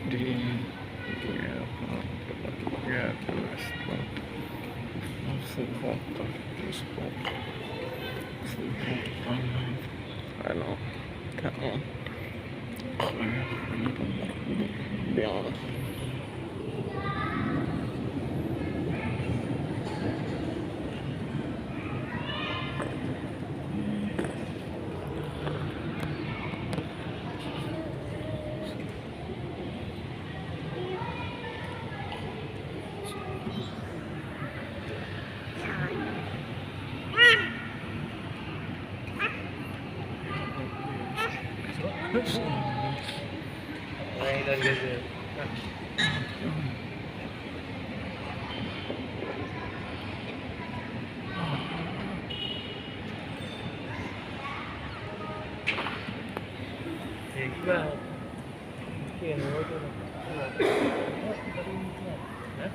الدين يا رب يا الأسباب صراط المستقيم صراط على كأن خير بيان Ngayon kasi. Iba. Kaya ano ito na. Ha?